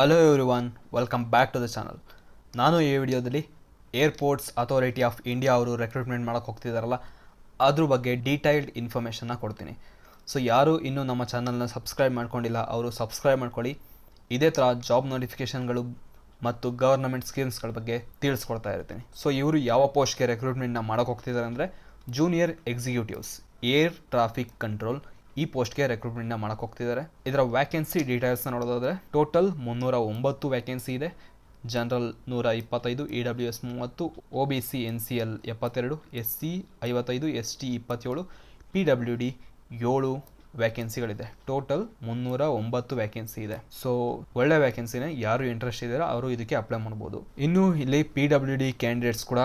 Hello everyone, welcome back to the channel. ನಾನು ಈ ವಿಡಿಯೋದಲ್ಲಿ ಏರ್ಪೋರ್ಟ್ಸ್ ಅಥಾರಿಟಿ ಆಫ್ ಇಂಡಿಯಾ ಅವರು ರೆಕ್ರೂಟ್ಮೆಂಟ್ ಮಾಡೋಕ್ಕೆ ಹೋಗ್ತಿದ್ದಾರಲ್ಲ ಅದ್ರ ಬಗ್ಗೆ ಡೀಟೈಲ್ಡ್ ಇನ್ಫಾರ್ಮೇಷನ್ನ ಕೊಡ್ತೀನಿ. ಸೊ ಯಾರು ಇನ್ನೂ ನಮ್ಮ ಚಾನಲ್ನ ಸಬ್ಸ್ಕ್ರೈಬ್ ಮಾಡ್ಕೊಂಡಿಲ್ಲ ಅವರು ಸಬ್ಸ್ಕ್ರೈಬ್ ಮಾಡ್ಕೊಳ್ಳಿ. ಇದೇ ಥರ ಜಾಬ್ ನೋಟಿಫಿಕೇಷನ್ಗಳು ಮತ್ತು ಗವರ್ನಮೆಂಟ್ ಸ್ಕೀಮ್ಸ್ಗಳ ಬಗ್ಗೆ ತಿಳಿಸ್ಕೊಡ್ತಾ ಇರ್ತೀನಿ. ಸೊ ಇವರು ಯಾವ ಪೋಸ್ಟ್ಗೆ ರೆಕ್ರೂಟ್ಮೆಂಟ್ನ ಮಾಡೋಕ್ಕೆ ಹೋಗ್ತಿದ್ದಾರೆ ಅಂದರೆ junior executives air traffic control ಈ ಪೋಸ್ಟ್ಗೆ ರೆಕ್ರೂಟ್ಮೆಂಟ್ನ ಮಾಡೋಕ್ಕೆ ಹೋಗ್ತಿದ್ದಾರೆ. ಇದರ ವ್ಯಾಕೆನ್ಸಿ ಡೀಟೇಲ್ಸ್ನ ನೋಡೋದಾದರೆ ಟೋಟಲ್ 309 ವ್ಯಾಕೆನ್ಸಿ ಇದೆ. General 125, EWS 30, OBC NCL 72, SC 55, ST 27, PWD 7 ವ್ಯಾಕೆನ್ಸಿಗಳಿದೆ. Total 309 vacancy ಇದೆ. ಸೊ ಒಳ್ಳೆ ವ್ಯಾಕೆನ್ಸಿನೇ, ಯಾರು ಇಂಟ್ರೆಸ್ಟ್ ಇದ್ದಾರೆ ಅವರು ಇದಕ್ಕೆ ಅಪ್ಲೈ ಮಾಡ್ಬೋದು. ಇನ್ನು ಇಲ್ಲಿ PWD ಕ್ಯಾಂಡಿಡೇಟ್ಸ್ ಕೂಡ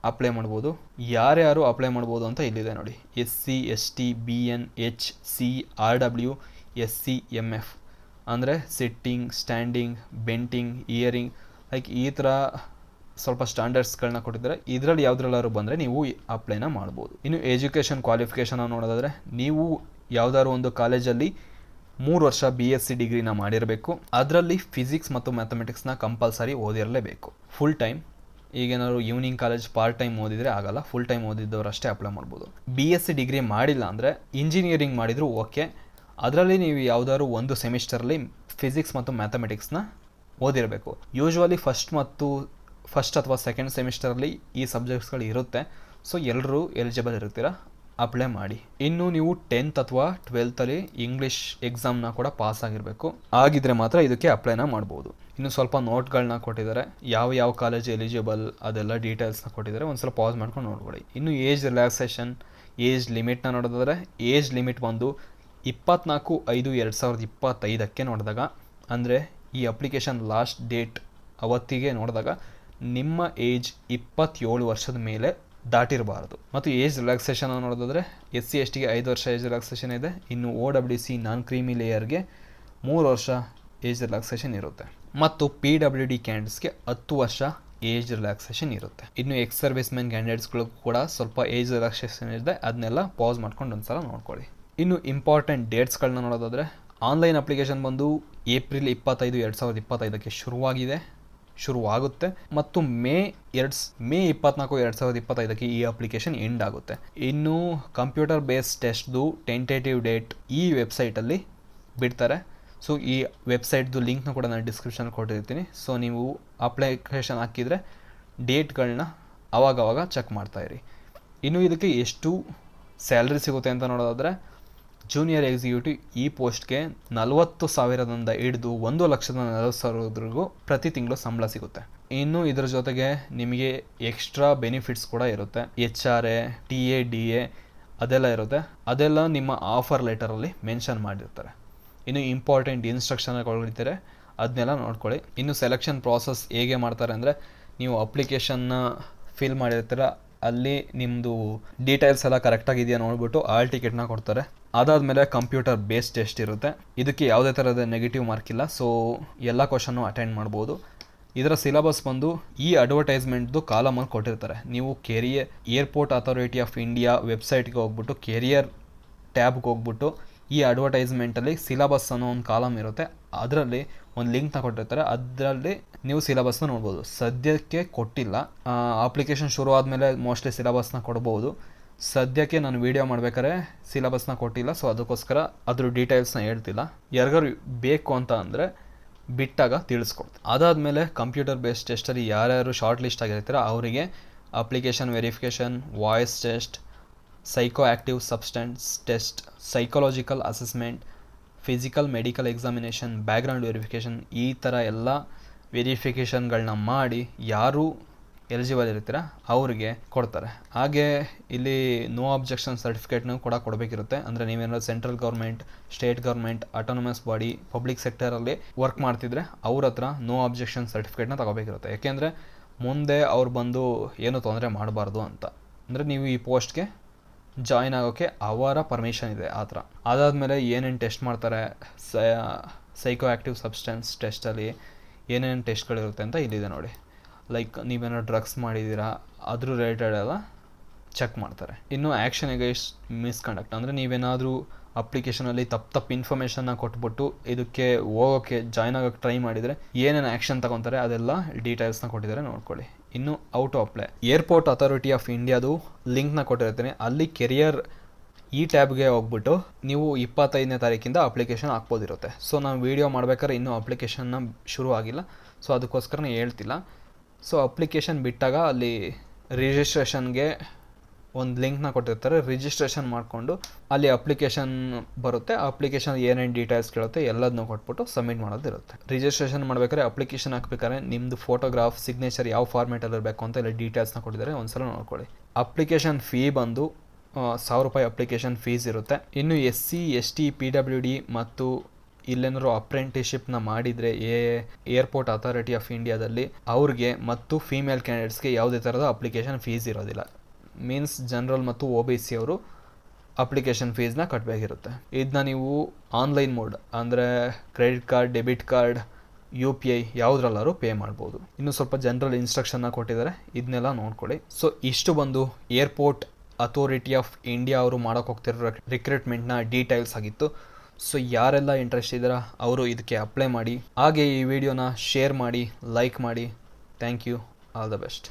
ಅಪ್ಲೈ ಮಾಡ್ಬೋದು. ಯಾರ್ಯಾರು ಅಪ್ಲೈ ಮಾಡ್ಬೋದು ಅಂತ ಇಲ್ಲಿದೆ ನೋಡಿ. SC ST BN HC RW SC MF ಅಂದರೆ sitting, standing, bending, hearing, like ಈ ಥರ ಸ್ವಲ್ಪ ಸ್ಟ್ಯಾಂಡರ್ಡ್ಸ್ಗಳನ್ನ ಕೊಟ್ಟಿದ್ದಾರೆ. ಇದರಲ್ಲಿ ಯಾವುದ್ರಲ್ಲಾದ್ರು ಬಂದರೆ ನೀವು ಅಪ್ಲೈನ ಮಾಡ್ಬೋದು. ಇನ್ನು ಎಜುಕೇಷನ್ ಕ್ವಾಲಿಫಿಕೇಷನ್ ನೋಡೋದಾದರೆ ನೀವು ಯಾವುದಾದ್ರು ಒಂದು ಕಾಲೇಜಲ್ಲಿ 3 ವರ್ಷ BSc ಡಿಗ್ರಿನ ಮಾಡಿರಬೇಕು. ಅದರಲ್ಲಿ ಫಿಸಿಕ್ಸ್ ಮತ್ತು ಮ್ಯಾಥಮೆಟಿಕ್ಸ್ನ ಕಂಪಲ್ಸರಿ ಓದಿರಲೇಬೇಕು. ಫುಲ್ ಟೈಮ್, ಈಗೇನಾದ್ರು ಈವ್ನಿಂಗ್ ಕಾಲೇಜ್ ಪಾರ್ಟ್ ಟೈಮ್ ಓದಿದರೆ ಆಗಲ್ಲ, ಫುಲ್ ಟೈಮ್ ಓದಿದ್ದವರು ಅಷ್ಟೇ ಅಪ್ಲೈ ಮಾಡ್ಬೋದು. BSc ಡಿಗ್ರಿ ಮಾಡಿಲ್ಲ ಅಂದರೆ ಇಂಜಿನಿಯರಿಂಗ್ ಮಾಡಿದರೂ ಓಕೆ. ಅದರಲ್ಲಿ ನೀವು ಯಾವುದಾದ್ರು ಒಂದು ಸೆಮಿಸ್ಟರಲ್ಲಿ ಫಿಸಿಕ್ಸ್ ಮತ್ತು ಮ್ಯಾಥಮೆಟಿಕ್ಸ್ನ ಓದಿರಬೇಕು. ಯೂಶ್ವಲಿ ಫಸ್ಟ್ ಅಥವಾ ಸೆಕೆಂಡ್ ಸೆಮಿಸ್ಟರಲ್ಲಿ ಈ ಸಬ್ಜೆಕ್ಟ್ಸ್ಗಳು ಇರುತ್ತೆ. ಸೊ ಎಲ್ಲರೂ ಎಲಿಜಿಬಲ್ ಇರ್ತೀರ, ಅಪ್ಲೈ ಮಾಡಿ. ಇನ್ನು ನೀವು 10th ಅಥವಾ 12th ಇಂಗ್ಲೀಷ್ ಎಕ್ಸಾಮ್ನ ಕೂಡ ಪಾಸ್ ಆಗಿರಬೇಕು. ಆಗಿದ್ರೆ ಮಾತ್ರ ಇದಕ್ಕೆ ಅಪ್ಲೈನ ಮಾಡ್ಬೋದು. ಇನ್ನು ಸ್ವಲ್ಪ ನೋಟ್ಗಳನ್ನ ಕೊಟ್ಟಿದ್ದಾರೆ, ಯಾವ ಕಾಲೇಜ್ ಎಲಿಜಿಬಲ್ ಅದೆಲ್ಲ ಡೀಟೇಲ್ಸ್ನ ಕೊಟ್ಟಿದ್ದಾರೆ. ಒಂದ್ಸಲ ಪಾಸ್ ಮಾಡ್ಕೊಂಡು ನೋಡ್ಕೊಳ್ಳಿ. ಇನ್ನು ಏಜ್ ರಿಲ್ಯಾಕ್ಸೇಷನ್, ಏಜ್ ಲಿಮಿಟ್ನ ನೋಡೋದಾದರೆ ಏಜ್ ಲಿಮಿಟ್ ಬಂದು 24/5/2025 ನೋಡಿದಾಗ, ಅಂದರೆ ಈ ಅಪ್ಲಿಕೇಶನ್ ಲಾಸ್ಟ್ ಡೇಟ್ ಅವತ್ತಿಗೆ ನೋಡಿದಾಗ ನಿಮ್ಮ ಏಜ್ 27 ವರ್ಷದ ಮೇಲೆ ದಾಟಿರಬಾರ್ದು. ಮತ್ತು ಏಜ್ ರಿಲ್ಯಾಕ್ಸೇಷನ್ ನೋಡೋದಾದರೆ SC ST ಗೆ 5 ವರ್ಷ ಏಜ್ ರಿಲ್ಯಾಕ್ಸೇಷನ್ ಇದೆ. ಇನ್ನು OWC ನಾನ್ ಕ್ರೀಮಿ ಲೇಯರ್ಗೆ 3 ವರ್ಷ ಏಜ್ ರಿಲ್ಯಾಕ್ಸೇಷನ್ ಇರುತ್ತೆ. ಮತ್ತು PWD ಕ್ಯಾಂಡಿಡೇಟ್ಸ್ಗೆ 10 ವರ್ಷ ಏಜ್ ರಿಲ್ಯಾಕ್ಸೇಷನ್ ಇರುತ್ತೆ. ಇನ್ನು ಎಕ್ಸ್ ಸರ್ವಿಸ್ ಮೆನ್ ಕ್ಯಾಂಡಿಡೇಟ್ಸ್ಗಳು ಕೂಡ ಸ್ವಲ್ಪ ಏಜ್ ರಿಲ್ಯಾಕ್ಸೇಷನ್ ಇದೆ, ಅದನ್ನೆಲ್ಲ ಪಾಸ್ ಮಾಡ್ಕೊಂಡು ಒಂದ್ಸಲ ನೋಡ್ಕೊಳ್ಳಿ. ಇನ್ನು ಇಂಪಾರ್ಟೆಂಟ್ ಡೇಟ್ಸ್ಗಳನ್ನ ನೋಡೋದಾದರೆ ಆನ್ಲೈನ್ ಅಪ್ಲಿಕೇಶನ್ ಬಂದು ಏಪ್ರಿಲ್ 25, 2025 ಶುರುವಾಗುತ್ತೆ ಮತ್ತು ಮೇ 24, 2025 ಈ ಅಪ್ಲಿಕೇಶನ್ ಎಂಡ್ ಆಗುತ್ತೆ. ಇನ್ನು ಕಂಪ್ಯೂಟರ್ ಬೇಸ್ಡ್ ಟೆಸ್ಟ್ದು ಟೆಂಟೇಟಿವ್ ಡೇಟ್ ಈ ವೆಬ್ಸೈಟಲ್ಲಿ ಬಿಡ್ತಾರೆ. ಸೊ ಈ ವೆಬ್ಸೈಟ್ದು ಲಿಂಕ್ನ ಕೂಡ ನಾನು ಡಿಸ್ಕ್ರಿಪ್ಷನ್ ಕೊಟ್ಟಿರ್ತೀನಿ. ಸೊ ನೀವು ಅಪ್ಲಿಕೇಶನ್ ಹಾಕಿದರೆ ಡೇಟ್ಗಳನ್ನ ಅವಾಗವಾಗ ಚೆಕ್ ಮಾಡ್ತಾಯಿರಿ. ಇನ್ನು ಇದಕ್ಕೆ ಎಷ್ಟು ಸ್ಯಾಲ್ರಿ ಸಿಗುತ್ತೆ ಅಂತ ನೋಡೋದಾದರೆ ಜೂನಿಯರ್ ಎಕ್ಸಿಕ್ಯೂಟಿವ್ ಈ ಪೋಸ್ಟ್ಗೆ 40,000ದಿಂದ ಹಿಡಿದು 1,40,000 ಪ್ರತಿ ತಿಂಗಳು ಸಂಬಳ ಸಿಗುತ್ತೆ. ಇನ್ನು ಇದರ ಜೊತೆಗೆ ನಿಮಗೆ ಎಕ್ಸ್ಟ್ರಾ ಬೆನಿಫಿಟ್ಸ್ ಕೂಡ ಇರುತ್ತೆ. HRA TA DA ಅದೆಲ್ಲ ಇರುತ್ತೆ. ಅದೆಲ್ಲ ನಿಮ್ಮ ಆಫರ್ ಲೆಟರಲ್ಲಿ ಮೆನ್ಷನ್ ಮಾಡಿರ್ತಾರೆ. ಇನ್ನು ಇಂಪಾರ್ಟೆಂಟ್ ಇನ್ಸ್ಟ್ರಕ್ಷನ್ಗಳಿರ್ತಾರೆ, ಅದನ್ನೆಲ್ಲ ನೋಡ್ಕೊಳ್ಳಿ. ಇನ್ನು ಸೆಲೆಕ್ಷನ್ ಪ್ರಾಸೆಸ್ ಹೇಗೆ ಮಾಡ್ತಾರೆ ಅಂದರೆ ನೀವು ಅಪ್ಲಿಕೇಶನ್ನ ಫಿಲ್ ಮಾಡಿರ್ತೀರ, ಅಲ್ಲಿ ನಿಮ್ಮದು ಡೀಟೇಲ್ಸ್ ಎಲ್ಲ ಕರೆಕ್ಟಾಗಿದೆಯಾ ನೋಡ್ಬಿಟ್ಟು ಆಲ್ ಟಿಕೆಟ್ನ ಕೊಡ್ತಾರೆ. ಅದಾದಮೇಲೆ ಕಂಪ್ಯೂಟರ್ ಬೇಸ್ಡ್ ಟೆಸ್ಟ್ ಇರುತ್ತೆ. ಇದಕ್ಕೆ ಯಾವುದೇ ಥರದ ನೆಗೆಟಿವ್ ಮಾರ್ಕ್ ಇಲ್ಲ. ಸೊ ಎಲ್ಲ ಕ್ವಶನ್ನು ಅಟೆಂಡ್ ಮಾಡ್ಬೋದು. ಇದರ ಸಿಲೆಬಸ್ ಬಂದು ಈ ಅಡ್ವರ್ಟೈಸ್ಮೆಂಟ್ದು ಕಾಲಮಲ್ಲಿ ಕೊಟ್ಟಿರ್ತಾರೆ. ನೀವು ಏರ್ಪೋರ್ಟ್ ಅಥಾರಿಟಿ ಆಫ್ ಇಂಡಿಯಾ ವೆಬ್ಸೈಟ್ಗೆ ಹೋಗ್ಬಿಟ್ಟು ಕೆರಿಯರ್ ಟ್ಯಾಬ್ಗೆ ಹೋಗ್ಬಿಟ್ಟು ಈ ಅಡ್ವರ್ಟೈಸ್ಮೆಂಟಲ್ಲಿ ಸಿಲೆಬಸ್ ಅನ್ನೋ ಒಂದು ಕಾಲಮ್ ಇರುತ್ತೆ. ಅದರಲ್ಲಿ ಒಂದು ಲಿಂಕ್ನ ಕೊಟ್ಟಿರ್ತಾರೆ, ಅದರಲ್ಲಿ ನೀವು ಸಿಲೆಬಸ್ನ ನೋಡ್ಬೋದು. ಸದ್ಯಕ್ಕೆ ಕೊಟ್ಟಿಲ್ಲ, ಅಪ್ಲಿಕೇಶನ್ ಶುರು ಆದಮೇಲೆ ಮೋಸ್ಟ್ಲಿ ಸಿಲೆಬಸ್ನ ಕೊಡ್ಬೋದು. ಸದ್ಯಕ್ಕೆ ನಾನು ವೀಡಿಯೋ ಮಾಡ್ಬೇಕಾದ್ರೆ ಸಿಲೆಬಸ್ನ ಕೊಟ್ಟಿಲ್ಲ, ಸೊ ಅದಕ್ಕೋಸ್ಕರ ಅದ್ರ ಡೀಟೇಲ್ಸ್ನ ಹೇಳ್ತಿಲ್ಲ. ಯಾರಿಗಾರು ಬೇಕು ಅಂತ ಅಂದರೆ ಬಿಟ್ಟಾಗ ತಿಳಿಸ್ಕೊಡ್ತೀನಿ. ಅದಾದಮೇಲೆ ಕಂಪ್ಯೂಟರ್ ಬೇಸ್ಡ್ ಟೆಸ್ಟಲ್ಲಿ ಯಾರ್ಯಾರು ಶಾರ್ಟ್ ಲಿಸ್ಟ್ ಆಗಿರ್ತೀರ ಅವರಿಗೆ application verification, voice test, psycho active substance test, psychological assessment, physical medical examination, background verification, ಈ ಥರ ಎಲ್ಲ ವೆರಿಫಿಕೇಷನ್ಗಳನ್ನ ಮಾಡಿ ಯಾರು ಎಲಿಜಿಬಲ್ ಇರ್ತೀರ ಅವ್ರಿಗೆ ಕೊಡ್ತಾರೆ. ಹಾಗೆ ಇಲ್ಲಿ ನೋ ಅಬ್ಜೆಕ್ಷನ್ ಸರ್ಟಿಫಿಕೇಟ್ನೂ ಕೂಡ ಕೊಡಬೇಕಿರುತ್ತೆ. ಅಂದರೆ ನೀವೇನಾದ್ರು central government, state government, autonomous body, public ಸೆಕ್ಟರಲ್ಲಿ ವರ್ಕ್ ಮಾಡ್ತಿದ್ರೆ ಅವ್ರ ಹತ್ರ ನೋ ಅಬ್ಜೆಕ್ಷನ್ ಸರ್ಟಿಫಿಕೇಟ್ನ ತಗೋಬೇಕಿರುತ್ತೆ. ಯಾಕೆಂದರೆ ಮುಂದೆ ಅವ್ರು ಬಂದು ಏನೂ ತೊಂದರೆ ಮಾಡಬಾರ್ದು ಅಂತ. ಅಂದರೆ ನೀವು ಈ ಪೋಸ್ಟ್ಗೆ ಜಾಯ್ನ್ ಆಗೋಕ್ಕೆ ಅವರ ಪರ್ಮಿಷನ್ ಇದೆ ಆ ಥರ. ಅದಾದಮೇಲೆ ಏನೇನು ಟೆಸ್ಟ್ ಮಾಡ್ತಾರೆ, ಸೈಕೋ ಆ್ಯಕ್ಟಿವ್ ಸಬ್ಸ್ಟೆನ್ಸ್ ಟೆಸ್ಟಲ್ಲಿ ಏನೇನು ಟೆಸ್ಟ್ಗಳಿರುತ್ತೆ ಅಂತ ಇಲ್ಲಿದೆ ನೋಡಿ. ಲೈಕ್ ನೀವೇನಾದ್ರು ಡ್ರಗ್ಸ್ ಮಾಡಿದ್ದೀರಾ ಅದ್ರ ರಿಲೇಟೆಡ್ ಎಲ್ಲ ಚೆಕ್ ಮಾಡ್ತಾರೆ. ಇನ್ನು ಆ್ಯಕ್ಷನ್ ಅಗೇನ್ಸ್ಟ್ ಮಿಸ್ಕಂಡಕ್ಟ್ ಅಂದರೆ ನೀವೇನಾದರೂ ಅಪ್ಲಿಕೇಶನಲ್ಲಿ ತಪ್ಪು ಇನ್ಫಾರ್ಮೇಷನ್ನ ಕೊಟ್ಬಿಟ್ಟು ಇದಕ್ಕೆ ಹೋಗೋಕ್ಕೆ ಜಾಯ್ನ್ ಆಗೋಕ್ಕೆ ಟ್ರೈ ಮಾಡಿದರೆ ಏನೇನು ಆ್ಯಕ್ಷನ್ ತಗೊತಾರೆ ಅದೆಲ್ಲ ಡೀಟೇಲ್ಸ್ನ ಕೊಟ್ಟಿದ್ದಾರೆ, ನೋಡ್ಕೊಳ್ಳಿ. ಇನ್ನು how to apply, airport authority of ಇಂಡಿಯಾದು ಲಿಂಕ್ನ ಕೊಟ್ಟಿರ್ತೀನಿ. ಅಲ್ಲಿ ಕೆರಿಯರ್ ಈ ಟ್ಯಾಬ್ಗೆ ಹೋಗ್ಬಿಟ್ಟು ನೀವು 25ನೇ ತಾರೀಕಿಂದ ಅಪ್ಲಿಕೇಶನ್ ಹಾಕ್ಬೋದಿರುತ್ತೆ. ಸೊ ನಾನು ವೀಡಿಯೋ ಮಾಡ್ಬೇಕಾದ್ರೆ ಇನ್ನೂ ಅಪ್ಲಿಕೇಶನ್ನ ಶುರು ಆಗಿಲ್ಲ, ಸೊ ಅದಕ್ಕೋಸ್ಕರನೇ ಹೇಳ್ತಿಲ್ಲ. ಸೊ ಅಪ್ಲಿಕೇಶನ್ ಬಿಟ್ಟಾಗ ಅಲ್ಲಿ ರಿಜಿಸ್ಟ್ರೇಷನ್ಗೆ ಒಂದು ಲಿಂಕ್ನ ಕೊಟ್ಟಿರ್ತಾರೆ, ರಿಜಿಸ್ಟ್ರೇಷನ್ ಮಾಡಿಕೊಂಡು ಅಲ್ಲಿ ಅಪ್ಲಿಕೇಶನ್ ಬರುತ್ತೆ. ಆ ಅಪ್ಲಿಕೇಶನ್ ಏನೇನು ಡೀಟೇಲ್ಸ್ ಕೇಳುತ್ತೆ ಎಲ್ಲದನ್ನೂ ಕೊಟ್ಬಿಟ್ಟು ಸಬ್ಮಿಟ್ ಮಾಡೋದಿರುತ್ತೆ. ರಿಜಿಸ್ಟ್ರೇಷನ್ ಮಾಡ್ಬೇಕಾದ್ರೆ ಅಪ್ಲಿಕೇಶನ್ ಹಾಕ್ಬೇಕಾದ್ರೆ ನಿಮ್ಮದು ಫೋಟೋಗ್ರಾಫ್, ಸಿಗ್ನೇಚರ್ ಯಾವ ಫಾರ್ಮೇಟಲ್ಲಿ ಇರಬೇಕು ಅಂತ ಎಲ್ಲ ಡೀಟೇಲ್ಸ್ನ ಕೊಟ್ಟಿದ್ದಾರೆ, ಒಂದ್ಸಲ ನೋಡ್ಕೊಳ್ಳಿ. ಅಪ್ಲಿಕೇಶನ್ ಬಂದು 1000 ರೂಪಾಯಿ ಅಪ್ಲಿಕೇಶನ್ ಫೀಸ್ ಇರುತ್ತೆ. ಇನ್ನು SC ST PWD ಮತ್ತು ಇಲ್ಲೇನಾದ್ರು ಅಪ್ರೆಂಟಿಸ್ಶಿಪ್ನ ಮಾಡಿದರೆ ಏರ್ಪೋರ್ಟ್ ಅಥಾರಿಟಿ ಆಫ್ ಇಂಡಿಯಾದಲ್ಲಿ ಅವ್ರಿಗೆ ಮತ್ತು ಫೀಮೇಲ್ ಕ್ಯಾಂಡಿಡೇಟ್ಸ್ಗೆ ಯಾವುದೇ ಥರದ ಅಪ್ಲಿಕೇಶನ್ ಫೀಸ್ ಇರೋದಿಲ್ಲ. ಮೀನ್ಸ್ ಜನರಲ್ ಮತ್ತು OBC ಅವರು ಅಪ್ಲಿಕೇಶನ್ ಫೀಸ್ನ ಕಟ್ಟಬೇಕಿರುತ್ತೆ. ಇದನ್ನ ನೀವು ಆನ್ಲೈನ್ ಮೋಡ್ ಅಂದರೆ credit card, debit card, UPI ಯಾವುದ್ರಲ್ಲಾದ್ರು ಪೇ ಮಾಡ್ಬೋದು. ಇನ್ನು ಸ್ವಲ್ಪ ಜನರಲ್ ಇನ್ಸ್ಟ್ರಕ್ಷನ್ನ ಕೊಟ್ಟಿದ್ದಾರೆ, ಇದನ್ನೆಲ್ಲ ನೋಡ್ಕೊಳ್ಳಿ. ಸೊ ಇಷ್ಟು ಬಂದು ಏರ್ಪೋರ್ಟ್ ಅಥಾರಿಟಿ ಆಫ್ ಇಂಡಿಯಾ ಅವರು ಮಾಡೋಕ್ಕೆ ಹೋಗ್ತಿರೋ ರಿಕ್ರೂಟ್ಮೆಂಟ್ನ ಡೀಟೇಲ್ಸ್ ಆಗಿತ್ತು. ಸೊ ಯಾರೆಲ್ಲ ಇಂಟ್ರೆಸ್ಟ್ ಇದ್ದೀರಾ ಅವರು ಇದಕ್ಕೆ ಅಪ್ಲೈ ಮಾಡಿ. ಹಾಗೆ ಈ ವಿಡಿಯೋನ ಶೇರ್ ಮಾಡಿ, ಲೈಕ್ ಮಾಡಿ. Thank you, all the best.